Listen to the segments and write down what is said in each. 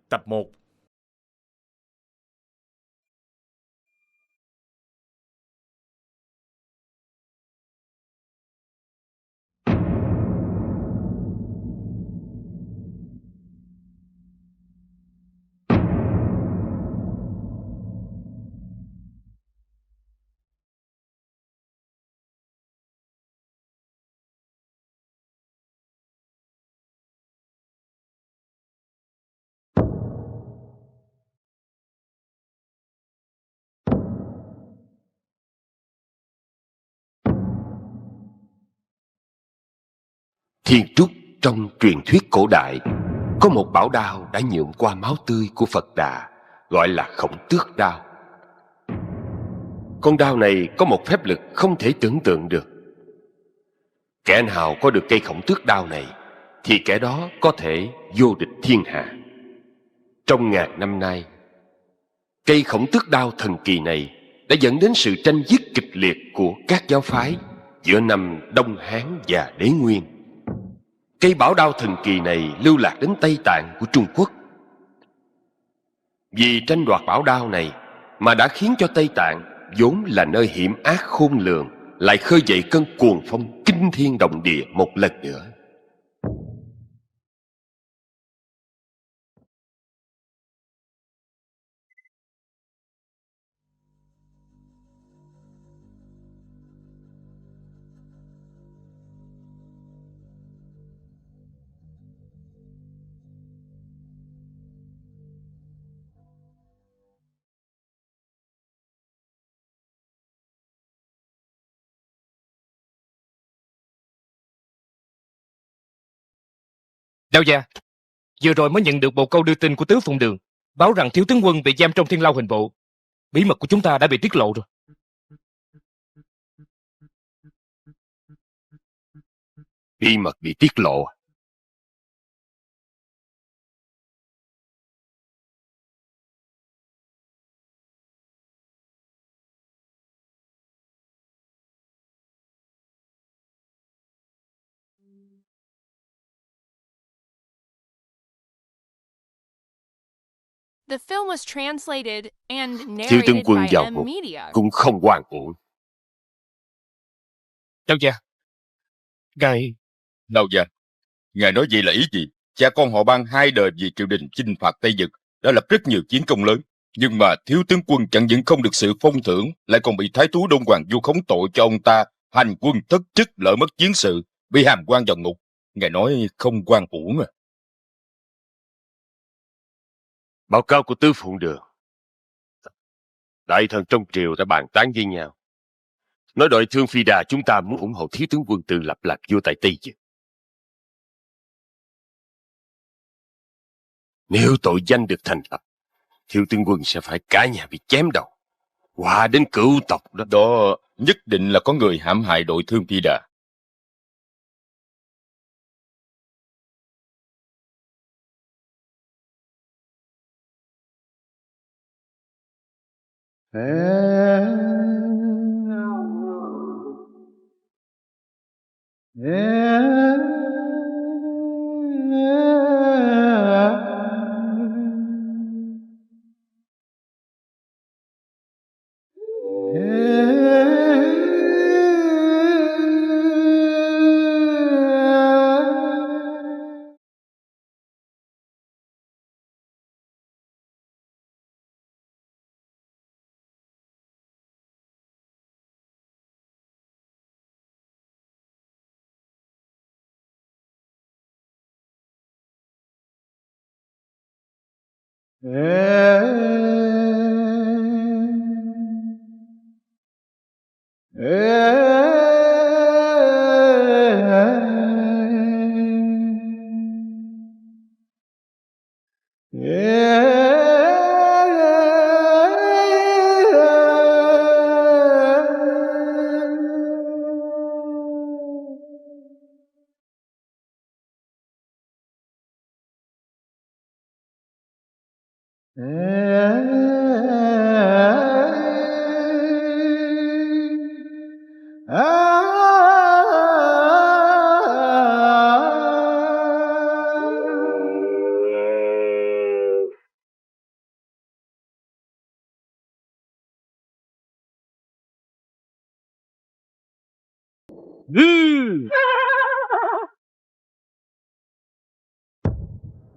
Tập 1. Thiên Trúc trong truyền thuyết cổ đại có một bảo đao đã nhuộm qua máu tươi của Phật Đà, gọi là Khổng Tước Đao. Con đao này có một phép lực không thể tưởng tượng được. Kẻ nào có được cây Khổng Tước Đao này thì kẻ đó có thể vô địch thiên hạ. Trong ngàn năm nay, cây Khổng Tước Đao thần kỳ này đã dẫn đến sự tranh giết kịch liệt của các giáo phái giữa năm Đông Hán và Đế Nguyên. Cây bảo đao thần kỳ này lưu lạc đến Tây Tạng của Trung Quốc. Vì tranh đoạt bảo đao này mà đã khiến cho Tây Tạng, vốn là nơi hiểm ác khôn lường, lại khơi dậy cơn cuồng phong kinh thiên động địa một lần nữa. Đao gia, vừa rồi mới nhận được một câu đưa tin của Tứ Phụng Đường, báo rằng thiếu tướng quân bị giam trong Thiên Lao Hình Bộ. Bí mật của chúng ta đã bị tiết lộ rồi. Bí mật bị tiết lộ. The film was translated and Thiếu tướng narrated quân by vào M ngục Media. cũng không oan uổng. Đao gia, Đâu dạ, ngài nói vậy là ý gì? Cha con họ Ban 2 đời vì triều đình chinh phạt Tây Vực đã lập rất nhiều chiến công lớn, nhưng mà thiếu tướng quân chẳng những không được sự phong thưởng, lại còn bị thái thú Đông Hoàng vu khống tội cho ông ta hành quân thất chức, lỡ mất chiến sự, bị hàm quan vào ngục. Ngài nói không oan uổng à? Báo cáo của Tứ Phụng Đường, đại thần trong triều đã bàn tán với nhau, nói đội Thương Phi Đà chúng ta muốn ủng hộ thiếu tướng quân tự lập làm vua tại Tây Vực. Nếu tội danh được thành lập, thiếu tướng quân sẽ phải cả nhà bị chém đầu, qua đến cửu tộc đó. Đó nhất định là có người hãm hại đội Thương Phi Đà.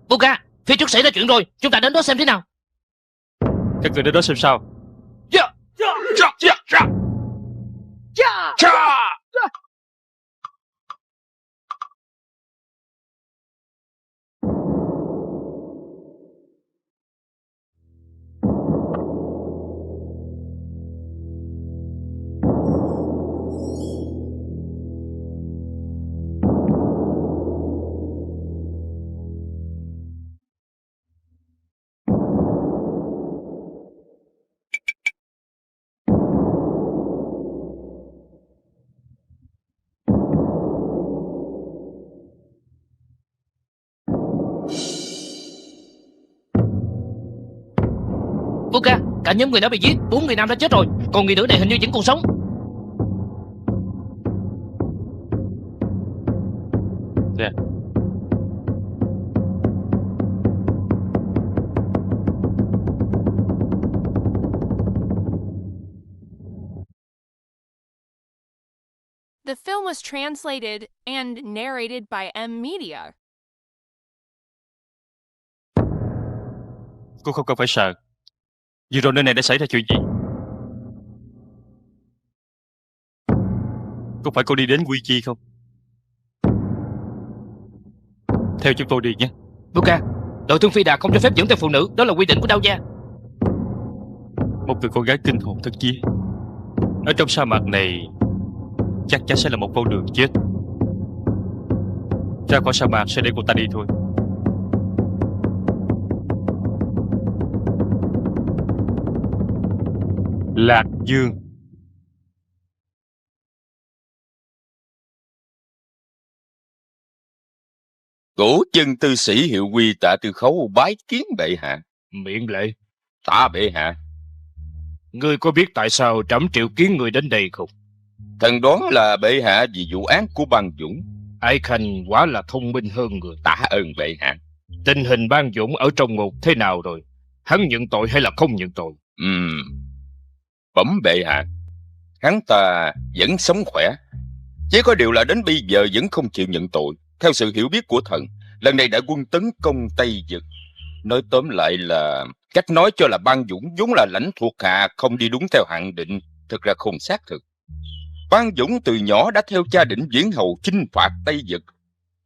Buka, phía trước xảy ra chuyện rồi, chúng ta đến đó xem thế nào. Các người đến đó xem sao? Buka, cả nhóm người đã bị giết, 4 người nam đã chết rồi, còn người nữ này hình như vẫn còn sống. Nè. The film was translated and narrated by M Media. Cô không cần phải sợ. Vừa rồi nơi này đã xảy ra chuyện gì? Có phải cô đi đến Quy Chi không? Theo chúng tôi đi nhé. Buka, đội thương phi đà không cho phép dẫn theo phụ nữ, đó là quy định của Đao Gia. Một người con gái kinh hồn thất vía ở trong sa mạc này chắc chắn sẽ là một con đường chết. Ra khỏi sa mạc sẽ để cô ta đi thôi. Lạc Dương. Cổ chân tư sĩ hiệu quy Tạ Tư Khấu bái kiến bệ hạ. Miễn lễ. Tạ bệ hạ. Ngươi có biết tại sao trẫm triệu kiến người đến đây không? Thần đoán là bệ hạ vì vụ án của Ban Dũng. Ái Khanh quả là thông minh hơn người. Tạ ơn bệ hạ. Tình hình Ban Dũng ở trong ngục thế nào rồi? Hắn nhận tội hay là không nhận tội? Bẩm bệ hạ, hắn ta vẫn sống khỏe, chỉ có điều là đến bây giờ vẫn không chịu nhận tội. Theo sự hiểu biết của thần, lần này đại quân tấn công Tây Vực. Nói tóm lại là cách nói cho là Ban Dũng vốn là lãnh thuộc hạ, không đi đúng theo hạn định, thực ra không xác thực. Ban Dũng từ nhỏ đã theo cha Định Viễn Hầu chinh phạt Tây Vực.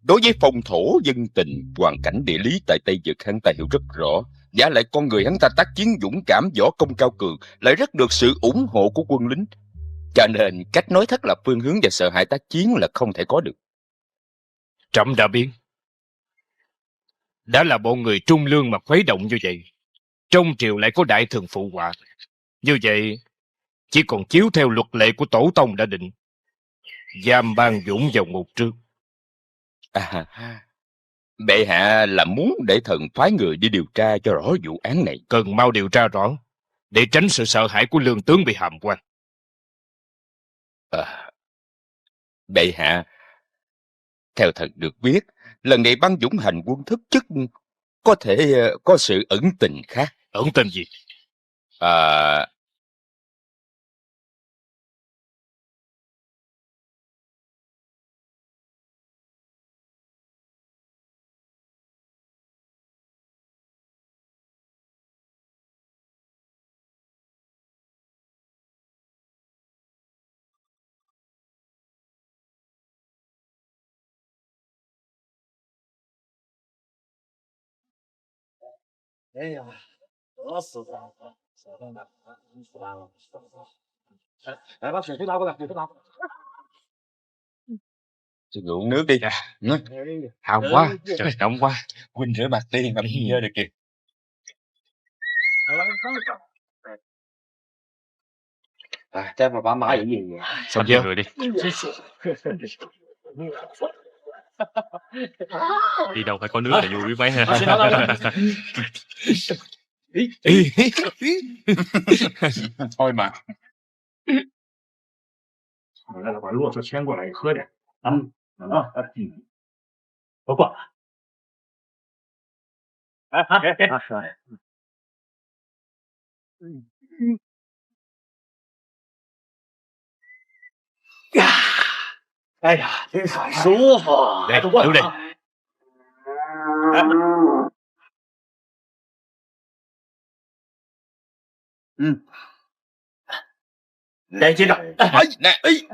Đối với phong thổ dân tình, hoàn cảnh địa lý tại Tây Vực hắn ta hiểu rất rõ. Giả lại con người hắn ta tác chiến dũng cảm, võ công cao cường, lại rất được sự ủng hộ của quân lính. Cho nên cách nói thất lập phương hướng và sợ hãi tác chiến là không thể có được. Trẫm đã biết. Đã là bọn người trung lương mà khuấy động như vậy, trong triều lại có đại thường phụ họa. Như vậy chỉ còn chiếu theo luật lệ của tổ tông đã định, giam Ban Dũng vào ngục trước. Bệ hạ là muốn để thần phái người đi điều tra cho rõ vụ án này. Cần mau điều tra rõ, để tránh sự sợ hãi của lương tướng bị hàm quan. Bệ hạ, theo thần được biết, lần này Ban Dũng hành quân thất chức, có thể có sự ẩn tình khác. Ẩn tình gì? Xin uống nước đi. Hào quá, trời nóng quá. Huynh rửa mặt đi mà không dơ được kìa. Chắc mà bả mãi vậy gì vậy? Xong chưa? Người đi. Đi đâu phải có nước là vui mấy ha. Thôi mà. 我来把骆驼牵过来喝点。不过，哎呀，真是舒服。 Đây, 都过 đứng đây. Đây接着， ấy nè ấy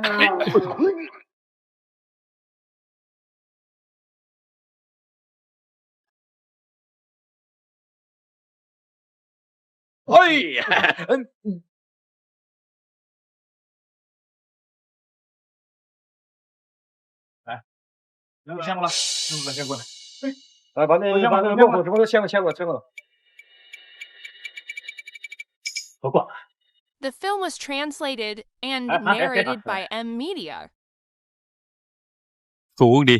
Ôi, 先过来，先过来。来，把那骆驼什么都牵过，牵过。不过， The film was translated and Ah, ah, narrated ah, by M Media. Cô uống đi.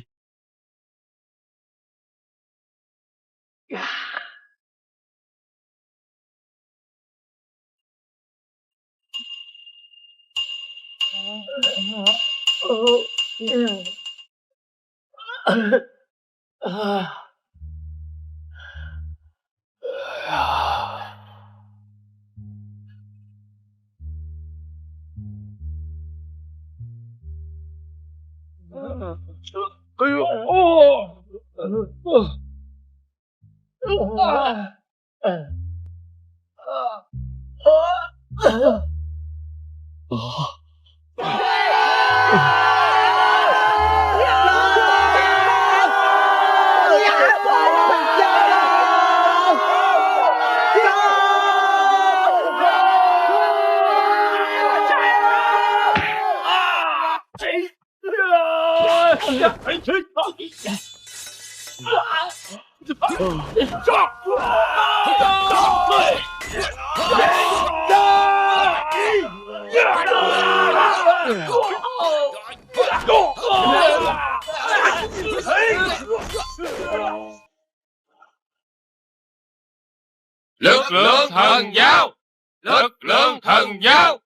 Lực lượng thần giáo! Lực lượng thần giáo!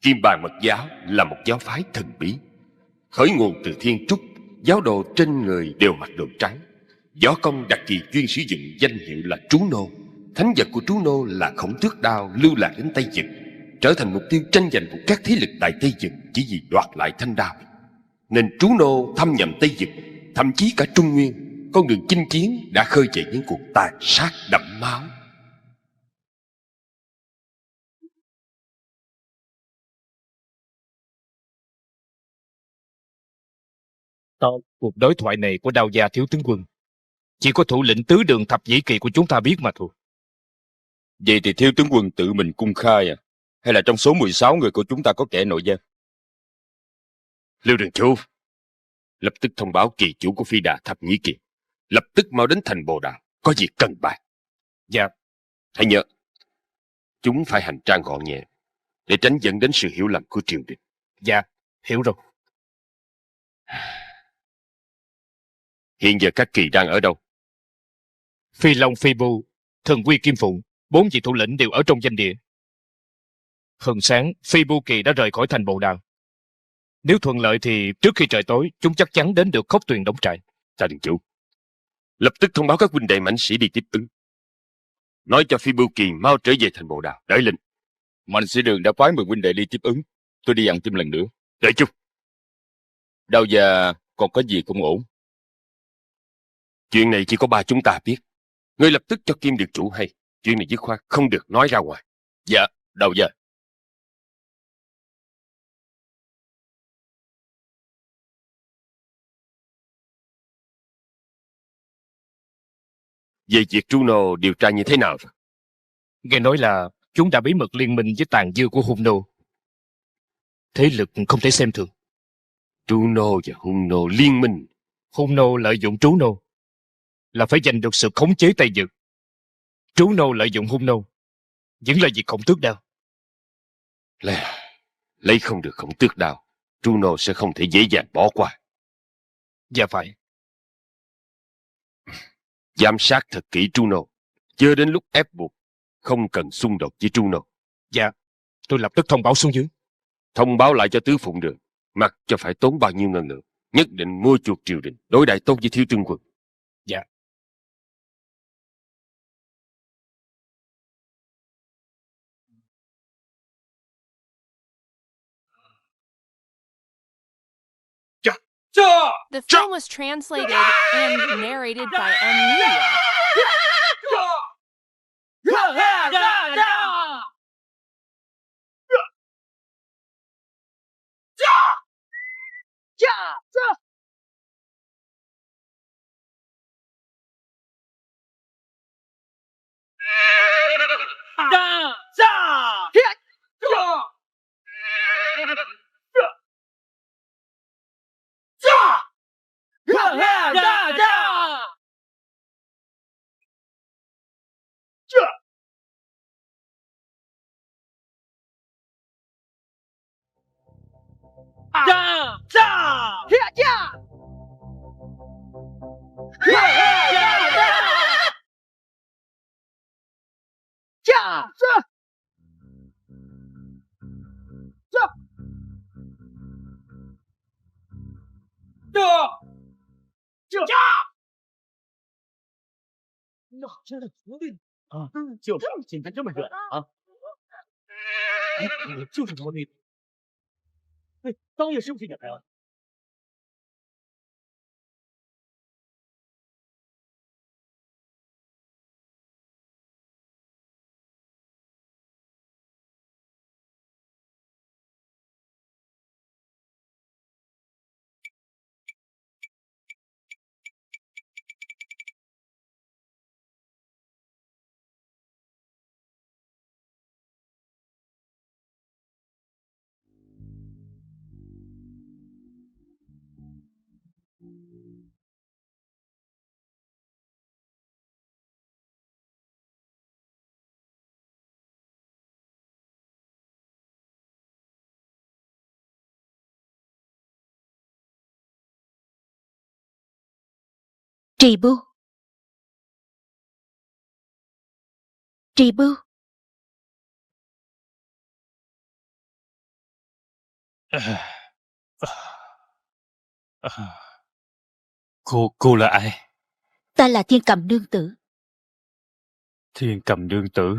Kim Bàn Mật giáo là một giáo phái thần bí, khởi nguồn từ Thiên Trúc. Giáo đồ trên người đều mặc đồ trắng. Võ công đặc kỳ chuyên sử dụng danh hiệu là Trú Nô. Thánh vật của Trú Nô là Khổng Tước Đao lưu lạc đến Tây Vực, trở thành mục tiêu tranh giành của các thế lực tại Tây Vực chỉ vì đoạt lại thanh đao. Nên Trú Nô thâm nhập Tây Vực, thậm chí cả Trung Nguyên. Con đường chinh chiến đã khơi dậy những cuộc tàn sát đẫm máu. Cuộc đối thoại này của Đao gia thiếu tướng quân chỉ có thủ lĩnh tứ đường thập nhĩ kỳ của chúng ta biết mà thôi. vậy thì thiếu tướng quân tự mình cung khai à? Hay là trong số 16 người của chúng ta có kẻ nội gián? Lưu Đường Chủ, lập tức thông báo kỳ chủ của Phi Đà Thập Nhĩ Kỳ lập tức mau đến thành Bồ Đào, có việc cần bàn. Dạ. Hãy nhớ, chúng phải hành trang gọn nhẹ để tránh dẫn đến sự hiểu lầm của triều đình. Dạ, hiểu rồi. Hiện giờ các kỳ đang ở đâu? Phi Long, Phi Bưu, Thần Quy, Kim Phụng, 4 vị thủ lĩnh đều ở trong danh địa. Hừng sáng, Phi Bưu Kỳ đã rời khỏi thành Bồ Đào. Nếu thuận lợi thì trước khi trời tối, chúng chắc chắn đến được Khốc Tuyền đóng trại. Tạ Đường Chủ, lập tức thông báo các huynh đệ mãnh sĩ đi tiếp ứng. Nói cho Phi Bưu Kỳ mau trở về thành Bồ Đào, đợi lệnh. Mạnh sĩ Đường đã phái 10 huynh đệ đi tiếp ứng. Tôi đi dặn thêm lần nữa. Đợi chút. Đao gia còn có gì không ổn? Chuyện này chỉ có ba chúng ta biết. Ngươi lập tức cho Kim Đường Chủ hay. Chuyện này dứt khoát không được nói ra ngoài. Dạ, Đao gia. Về việc Trú Nô điều tra như thế nào rồi? Nghe nói là chúng đã bí mật liên minh với tàn dư của Hung Nô. Thế lực không thể xem thường. Trú Nô và Hung Nô liên minh. Hung Nô lợi dụng Trú Nô là phải giành được sự khống chế Tây Vực. Trú Nô lợi dụng Hung Nô vẫn là việc Khổng Tước Đao. Lấy không được Khổng Tước Đao, Trú Nô sẽ không thể dễ dàng bỏ qua. Dạ phải. Giám sát thật kỹ Trú Nô, chưa đến lúc ép buộc, không cần xung đột với Trú Nô. Dạ, tôi lập tức thông báo xuống dưới. Thông báo lại cho Tứ Phụng Đường, mặc cho phải tốn bao nhiêu ngân lượng, nhất định mua chuộc triều đình, đối đãi tốt với thiếu tướng quân. Dạ. The film was translated and narrated by M. Media. Trì Bưu. Trì Bưu. Cô là ai? Ta là Thiên Cầm Nương Tử. Thiên Cầm Nương Tử.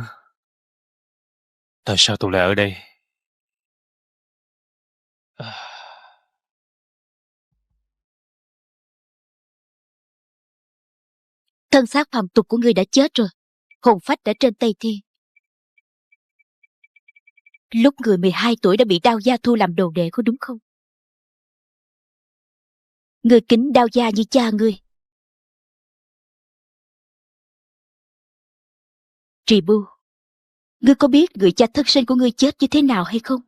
Tại sao tôi lại ở đây? Thân xác phàm tục của ngươi đã chết rồi. Hồn phách đã trên Tây Thiên. Lúc người 12 tuổi đã bị Đao Gia thu làm đồ đệ, có đúng không? Ngươi kính Đao Gia như cha ngươi. Trì Bưu, ngươi có biết người cha thân sinh của ngươi chết như thế nào hay không?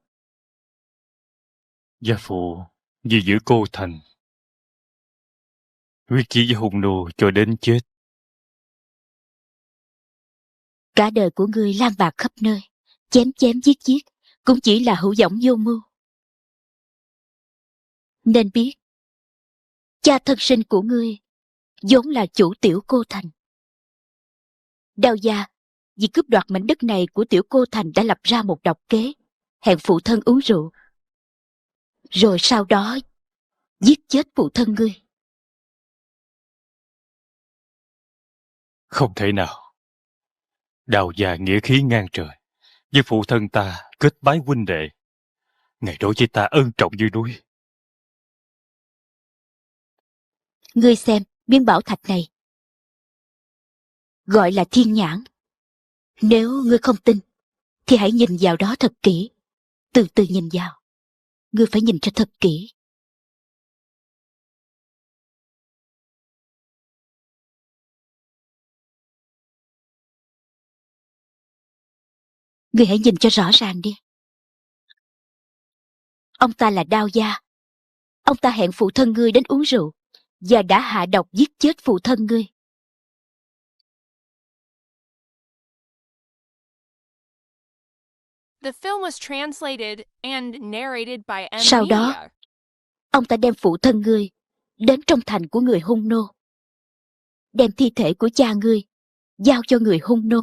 Gia phụ vì giữ cô thành, quyết chí với hung nô cho đến chết. Cả đời của ngươi lang bạc khắp nơi, chém chém giết giết, cũng chỉ là hữu dõng vô mưu. Nên biết, cha thân sinh của ngươi vốn là chủ tiểu cô thành. Đao Gia vì cướp đoạt mảnh đất này của tiểu cô thành đã lập ra một độc kế, hẹn phụ thân uống rượu, rồi sau đó giết chết phụ thân ngươi. Không thể nào. Đao Gia nghĩa khí ngang trời, với phụ thân ta kết bái huynh đệ. Ngài đối với ta ân trọng như núi. Ngươi xem miếng bảo thạch này, gọi là thiên nhãn. Nếu ngươi không tin, thì hãy nhìn vào đó thật kỹ. Từ từ nhìn vào. Ngươi phải nhìn cho thật kỹ. Ngươi hãy nhìn cho rõ ràng đi. Ông ta là Đao Gia. Ông ta hẹn phụ thân ngươi đến uống rượu và đã hạ độc giết chết phụ thân ngươi. The film was translated and narrated by M. Sau đó, Media. ông ta đem phụ thân ngươi đến trong thành của người hung nô, đem thi thể của cha ngươi giao cho người hung nô.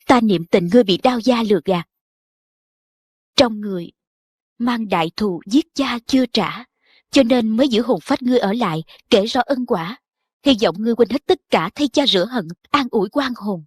Ta niệm tình ngươi bị Đao Gia lừa gạt. Trong người mang đại thù giết cha chưa trả, cho nên mới giữ hồn phách ngươi ở lại, kể rõ ân quả. Hy vọng ngươi quên hết tất cả, thay cha rửa hận, an ủi oan hồn.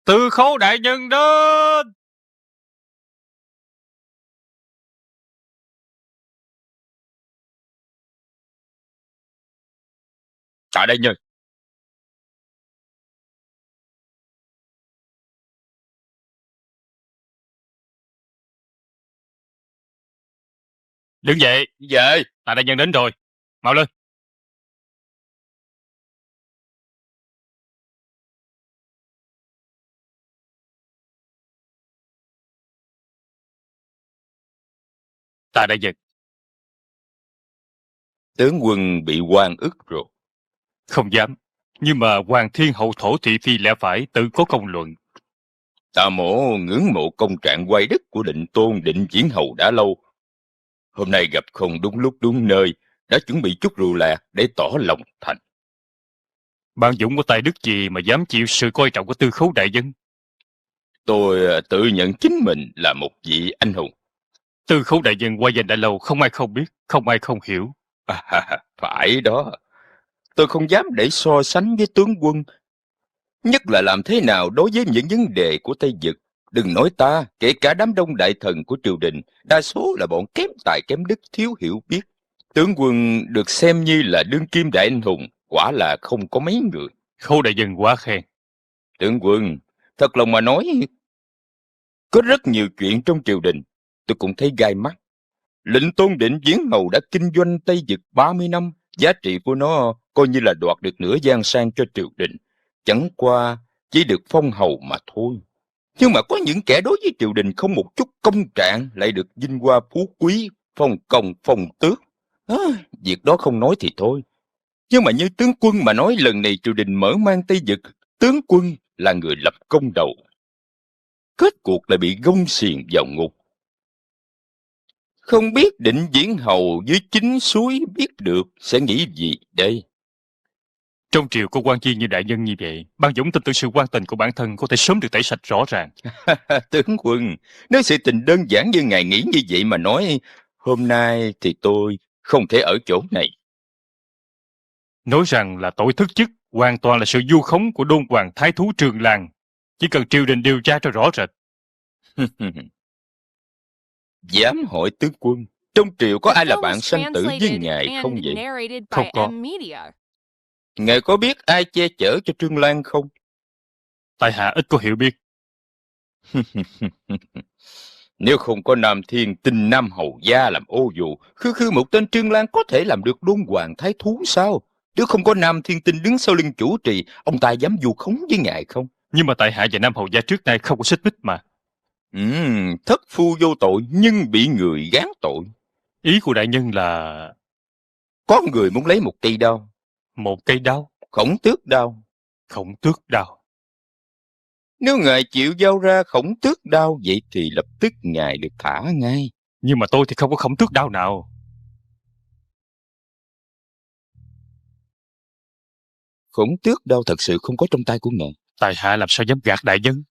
Từ khấu đại nhân đến. Tại đây nhân. Đứng dậy. Về. Tạ đại nhân đến rồi. Mau lên. Tạ đại nhân. Tướng quân bị oan ức rồi. Không dám. Nhưng mà Hoàng Thiên Hậu Thổ Thị Phi lẽ phải tự có công luận. Tạ mổ ngưỡng mộ công trạng quay đức của Định Tôn Định Diễn Hầu đã lâu. Hôm nay gặp không đúng lúc đúng nơi, đã chuẩn bị chút rượu lạc để tỏ lòng thành. Bạn Dũng có tài đức gì mà dám chịu sự coi trọng của Tư Khấu đại nhân? Tôi tự nhận chính mình là một vị anh hùng. Tư Khấu đại nhân qua danh đã lâu, không ai không biết, không ai không hiểu. Phải đó. Tôi không dám để so sánh với tướng quân. Nhất là làm thế nào đối với những vấn đề của Tây Vực. Đừng nói ta, kể cả đám đông đại thần của triều đình, đa số là bọn kém tài kém đức thiếu hiểu biết. Tướng quân được xem như là đương kim đại anh hùng, quả là không có mấy người. Khấu đại nhân quá khen. Tướng quân, thật lòng mà nói, có rất nhiều chuyện trong triều đình, tôi cũng thấy gai mắt. Lệnh Tôn Định Diễn Hầu đã kinh doanh Tây Vực 30 năm, giá trị của nó coi như là đoạt được nửa giang sang cho triều đình. Chẳng qua chỉ được phong hầu mà thôi. Nhưng mà có những kẻ đối với triều đình không một chút công trạng lại được vinh hoa phú quý, phong công phong tước. Việc đó không nói thì thôi. Nhưng mà như tướng quân mà nói, lần này triều đình mở mang Tây Vực, tướng quân là người lập công đầu. Kết cuộc lại bị gông xiềng vào ngục. Không biết Định Diễn Hầu dưới chính suối biết được sẽ nghĩ gì đây? Trong triều có quan viên như đại nhân như vậy, Ban Dũng tin tưởng sự quan tình của bản thân có thể sớm được tẩy sạch rõ ràng. Tướng quân, nếu sự tình đơn giản như ngài nghĩ như vậy mà nói, hôm nay thì tôi không thể ở chỗ này. Nói rằng là tội thất chức hoàn toàn là sự vu khống của đôn hoàng thái thú Trường Làng. Chỉ cần triều đình điều tra cho rõ rệt. Dám hỏi tướng quân, trong triều có The ai là film bạn was sanh tử với translated ngài and không vậy? narrated Không by có. M Media. Ngài có biết ai che chở cho Trương Lan không? Tại hạ ít có hiểu biết. Nếu không có Nam Thiên Tinh Nam Hầu Gia làm ô dù, khư khư một tên Trương Lan có thể làm được đôn hoàng thái thú sao? Nếu không có Nam Thiên Tinh đứng sau lưng chủ trì, ông ta dám vu khống với ngài không? Nhưng mà tại hạ và Nam Hầu Gia trước nay không có xích mích mà. Thất phu vô tội nhưng bị người gán tội. Ý của đại nhân là Có người muốn lấy một cây đao, một cây đao, Khổng Tước đao. Khổng Tước đao. Nếu ngài chịu giao ra Khổng Tước đao, vậy thì lập tức ngài được thả ngay. Nhưng mà tôi thì không có Khổng Tước đao nào. Khổng Tước đao thật sự không có trong tay của ngài. Tại hạ làm sao dám gạt đại nhân?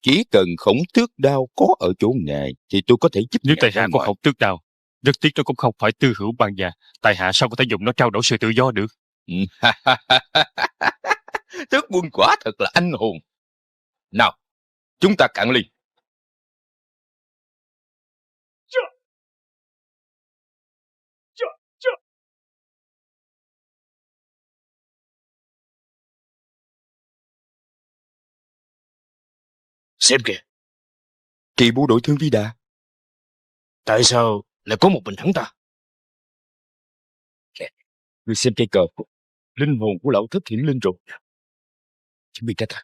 Chỉ cần Khổng Tước đao có ở chỗ ngài thì tôi có thể giúp Nếu ngài tại ra hạ có ngoài. Khổng Tước đao, rất tiếc nó cũng không phải tư hữu ban gia. Tại hạ sao có thể dùng nó trao đổi sự tự do được? Tướng quân quả thật là anh hùng. Nào, chúng ta cạn ly. Xem kìa, Trị bộ đội Thương Vi Đà. tại sao lại có một mình hắn ta? Người xem cây cờ. Linh hồn của lão thất hiển linh rồi. Chuẩn bị ra ta.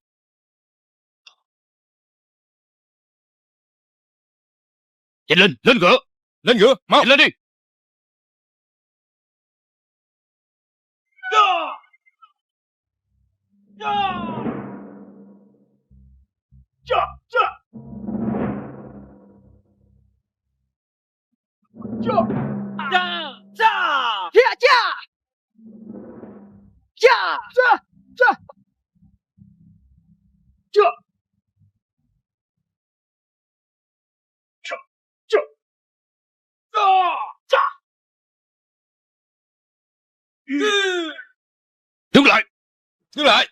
Nhanh lên, lên ngựa, Lên ngựa, mau. nhanh lên đi. Đứng lại! Đứng lại!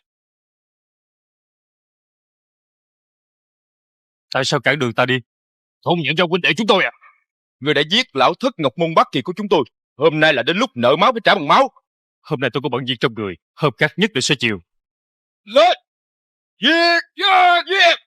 Tại sao cản đường ta đi? Không nhận ra huynh đệ chúng tôi à? Người đã giết lão thất Ngọc Môn Bát Kỳ của chúng tôi. Hôm nay là đến lúc nợ máu phải trả bằng máu. Hôm nay tôi có bận việc trong người, hợp cát nhất định sẽ chiều. Lên! Giết! Giết! Giết!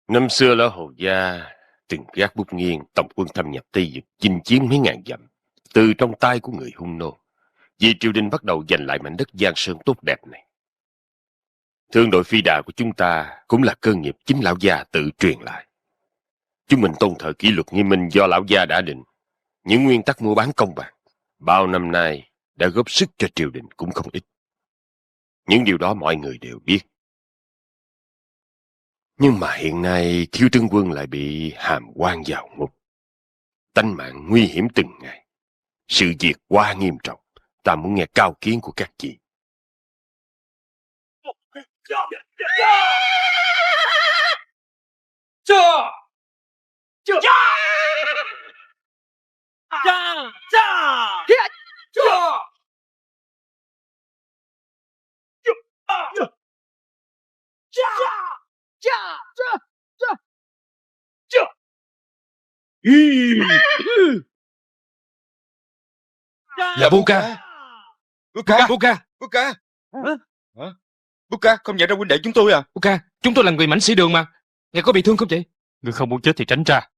Năm xưa Lão Hầu Gia từng gác bút nghiêng tổng quân thâm nhập Tây Vực, chinh chiến mấy ngàn dặm, từ trong tay của người hung nô, vì triều đình bắt đầu giành lại mảnh đất Giang Sơn tốt đẹp này. Thương đội phi đà của chúng ta cũng là cơ nghiệp chính Lão Gia tự truyền lại. Chúng mình tôn thờ kỷ luật nghiêm minh do Lão Gia đã định. Những nguyên tắc mua bán công bằng bao năm nay đã góp sức cho triều đình cũng không ít. Những điều đó mọi người đều biết. Nhưng mà hiện nay thiếu tướng quân lại bị hàm quan vào ngục. Tánh mạng nguy hiểm từng ngày. Sự việc quá nghiêm trọng. Ta muốn nghe cao kiến của các vị. Là Buka! Buka! Buka! Buka! Hả? Buka không nhận ra huynh đệ chúng tôi à? Ok, chúng tôi là người mãnh sĩ đường mà. Ngài có bị thương không vậy? Người không muốn chết thì tránh ra.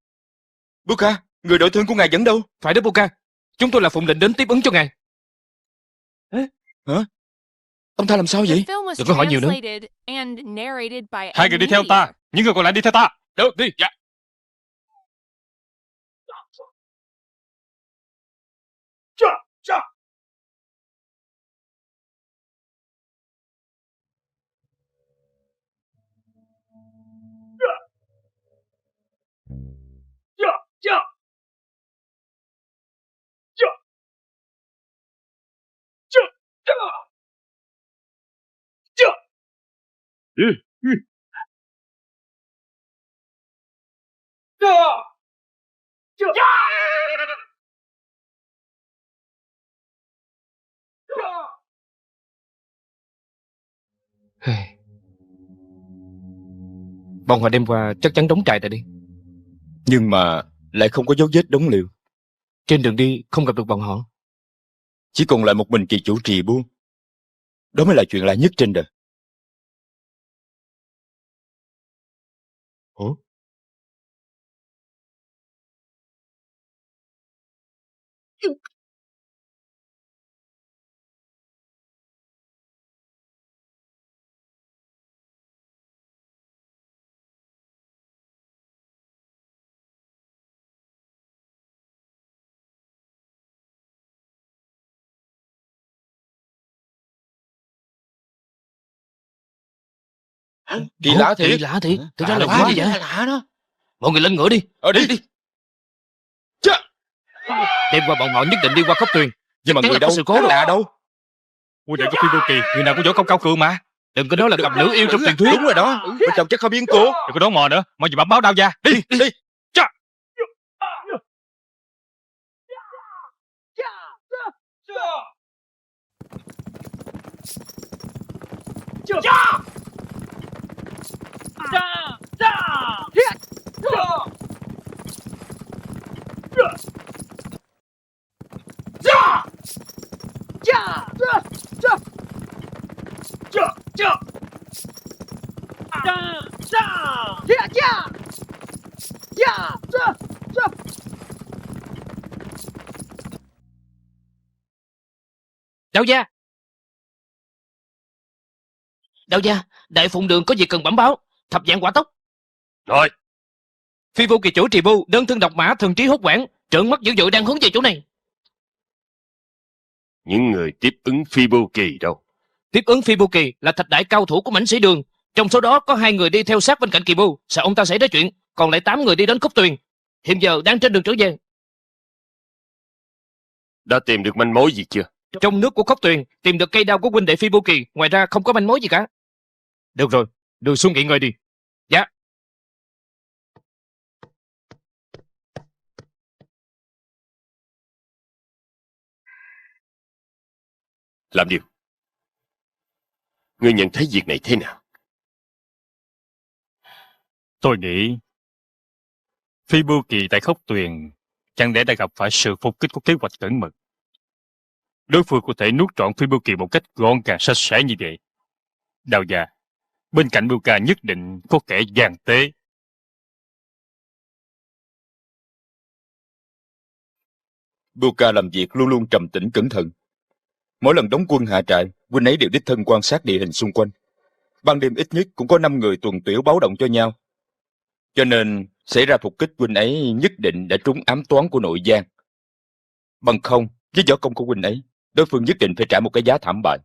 Buka, người đội thương của ngài dẫn đâu? Phải đó Buka. Chúng tôi là phụng lệnh đến tiếp ứng cho ngài. Hả? Ông ta làm sao vậy? The film was Đừng có hỏi nhiều nữa. translated and narrated by Hai người đi theo Ed ta, Media. những người còn lại đi theo ta. Được, đi. Dạ. Bọn họ đem qua chắc chắn đóng trại tại đây. Nhưng mà lại không có dấu vết đóng liều. Trên đường đi không gặp được bọn họ. Chỉ còn lại một mình kỳ chủ trì buôn. Đó mới là chuyện lạ nhất trên đời. Ủa? Kỳ lạ thiệt. Kỳ lạ thiệt. Thực ra là quá gì vậy? lạ đó. Mọi người lên ngựa đi. Đi. Đi. Đem qua bọn họ nhất định đi qua khóc tuyền. Nhưng mà Chắc người là có đâu? sự cố đó. Lạ đâu? Huynh đệ của Phi Đô Kỳ, người nào cũng võ công cao cường mà. Đừng có nói là gặp nữ yêu trong truyền thuyết. Đúng rồi đó. Bên trong chắc không biến cố. Đừng có đoán mò nữa, mau gì bấm báo đao ra. Đi. Đi. Đao gia, Đao gia, Đại Phụng Đường có gì cần bẩm báo. Thập vạn hỏa tốc. Nói, Phi vô kỳ chủ trì bu đơn thương độc mã, thần trí hốt quảng, trợn mắt dữ dội đang hướng về chỗ này. những người tiếp ứng Phi Bưu Kỳ đâu? Tiếp ứng Phi vô kỳ là thạch đại cao thủ của mãnh sĩ Đường. Trong số đó có 2 người đi theo sát bên cạnh kỳ bu, sợ ông ta xảy ra chuyện. Còn lại 8 người đi đến Cốc Tuyền, hiện giờ đang trên đường trở về. Đã tìm được manh mối gì chưa? Trong nước của Cốc Tuyền tìm được cây đao của huynh đệ Phi vô kỳ, ngoài ra không có manh mối gì cả. Được rồi, đưa xuống nghỉ ngơi đi. Dạ. Làm điều. Ngươi nhận thấy việc này thế nào? Tôi nghĩ Phi Bưu Kỳ tại Khốc Tuyền chẳng lẽ đã gặp phải sự phục kích của kế hoạch cẩn mật. Đối phương có thể nuốt trọn Phi Bưu Kỳ một cách gọn gàng sạch sẽ như vậy. Đào già, bên cạnh Bưu Ca nhất định có kẻ gian tế. Bưu Ca làm việc luôn luôn trầm tĩnh cẩn thận. Mỗi lần đóng quân hạ trại, huynh ấy đều đích thân quan sát địa hình xung quanh. Ban đêm ít nhất cũng có 5 người tuần tiểu báo động cho nhau. Cho nên, xảy ra phục kích huynh ấy nhất định đã trúng ám toán của nội gian. Bằng không, với võ công của huynh ấy, đối phương nhất định phải trả một cái giá thảm bại.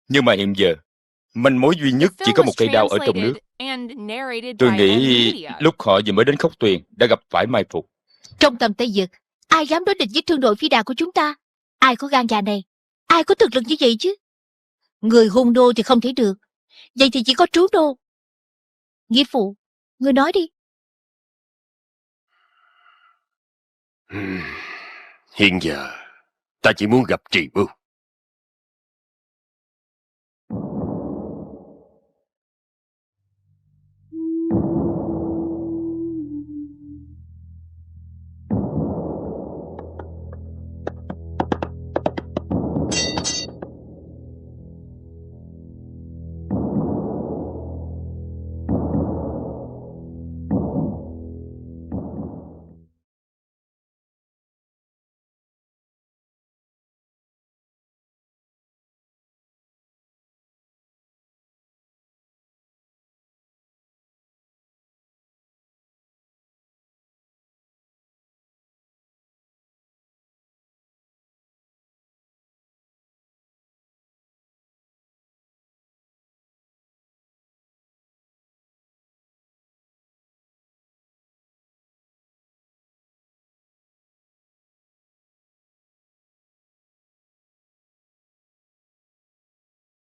Nhưng mà hiện giờ, manh mối duy nhất The chỉ film có một was cây đao ở trong nước. translated and narrated Tôi by nghĩ Media. lúc họ vừa mới đến Khốc Tuyền đã gặp phải mai phục. Trong tầm Tây Dực, ai dám đối địch với thương đội phi đà của chúng ta? Ai có gan dạ này? Ai có thực lực như vậy chứ? Người hung nô thì không thể được. Vậy thì chỉ có trú nô. Nghĩa phụ, người nói đi. Hiện giờ, ta chỉ muốn gặp Trì Bưu.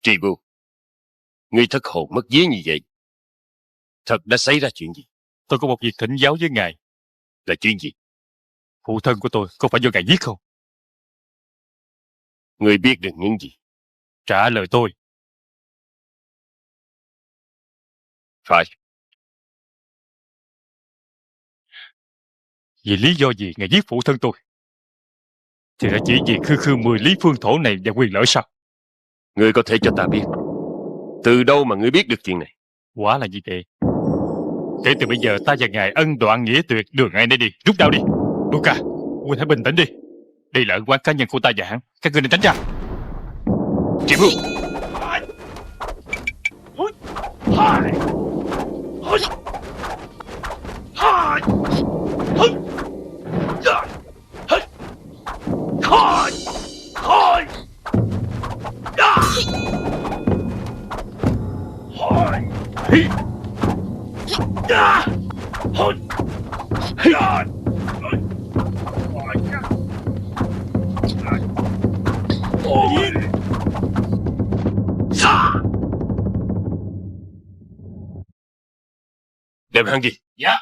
Trì Bưu, ngươi thất hồn mất vía như vậy. Thật đã xảy ra chuyện gì? Tôi có một việc thỉnh giáo với ngài. Là chuyện gì? Phụ thân của tôi có phải do ngài giết không? Ngươi biết được những gì? Trả lời tôi. Phải. Vì lý do gì ngài giết phụ thân tôi? Thì đã chỉ vì khư khư 10 lý phương thổ này và quyền lợi sao? Ngươi có thể cho ta biết từ đâu mà ngươi biết được chuyện này? Quả là như vậy. Kể từ bây giờ ta và ngài ân đoạn nghĩa tuyệt, đường ai nấy đi, rút đao đi. Luca, huynh hãy bình tĩnh đi. Đây là ân oán cá nhân của ta và hắn, các ngươi nên tránh ra. Trì Bưu, đem hắn đi. Dạ.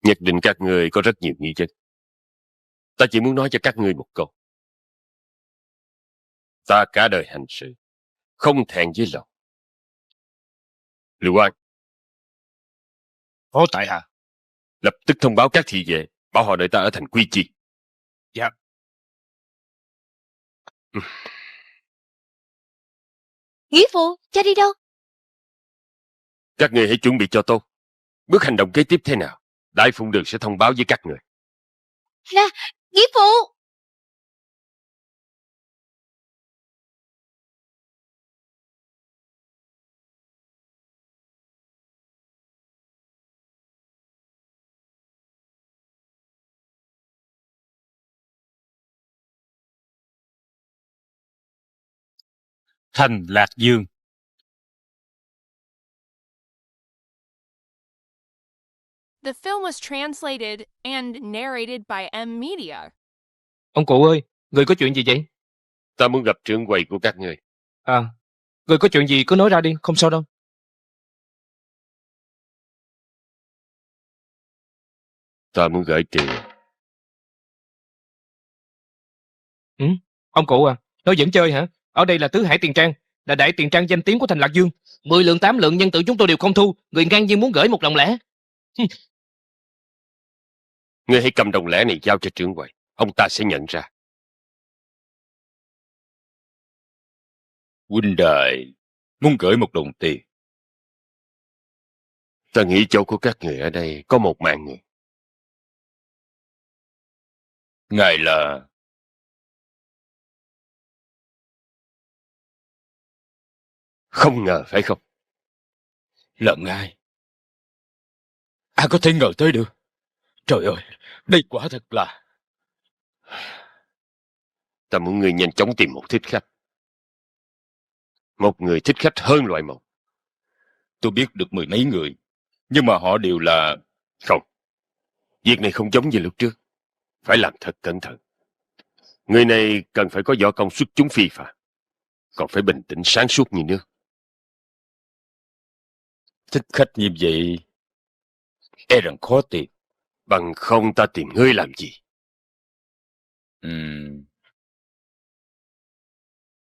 Nhất định các ngươi có rất nhiều nghi vấn. Ta chỉ muốn nói cho các ngươi một câu. Ta cả đời hành sự không thẹn với lòng. Lưu Quan, Phó tại hạ. lập tức thông báo các thị vệ, bảo họ đợi ta ở thành Quy Chi. Dạ. Nghĩa phụ, cha đi đâu? Các ngươi hãy chuẩn bị cho tốt. Bước hành động kế tiếp thế nào, Đại Phụng Đường sẽ thông báo với các người. Là, nghĩa phụ! Thành Lạc Dương. The film was translated and narrated by M Media. Ông cụ ơi, người có chuyện gì vậy? Ta muốn gặp trưởng quầy của các ngươi. À, người có chuyện gì cứ nói ra đi, không sao đâu. Ta muốn gửi tiền. Ông cụ à, nói giỡn chơi hả? Ở đây là Tứ Hải Tiền Trang, là đại tiền trang danh tiếng của thành Lạc Dương. 10 lượng 8 lượng nhân tử chúng tôi đều không thu. Người ngang nhiên muốn gửi một đồng lẻ. Ngươi hãy cầm đồng lẻ này giao cho trưởng quầy. Ông ta sẽ nhận ra. Huynh đài muốn gửi một đồng tiền. Ta nghĩ chỗ của các người ở đây có 1 mạng người. Ngài là... Không ngờ phải không? là ngài. Ai có thể ngờ tới được. Trời ơi, đây quả thật là... Ta muốn ngươi nhanh chóng tìm một thích khách. Một người thích khách hơn loại một. Tôi biết được 10 mấy người, nhưng mà họ đều là... Không. Việc này không giống như lúc trước. Phải làm thật cẩn thận. Người này cần phải có võ công xuất chúng phi phàm, còn phải bình tĩnh sáng suốt như nước. Thích khách như vậy e rằng khó tìm. Bằng không ta tìm ngươi làm gì?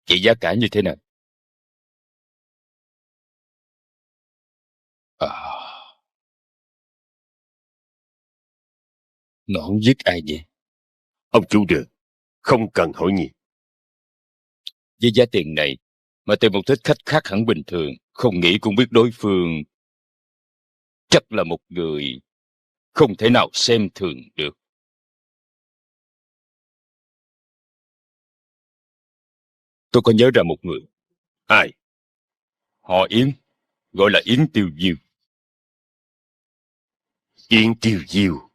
Vậy giá cả như thế nào? Nó không giết ai vậy? Ông chủ Đường, không cần hỏi nhiều. Với giá tiền này mà tìm một thích khách khác hẳn bình thường, không nghĩ cũng biết đối phương chắc là một người không thể nào xem thường được. Tôi có nhớ ra một người. Ai? Họ Yến, gọi là Yến Tiêu Diêu. Yến Tiêu Diêu.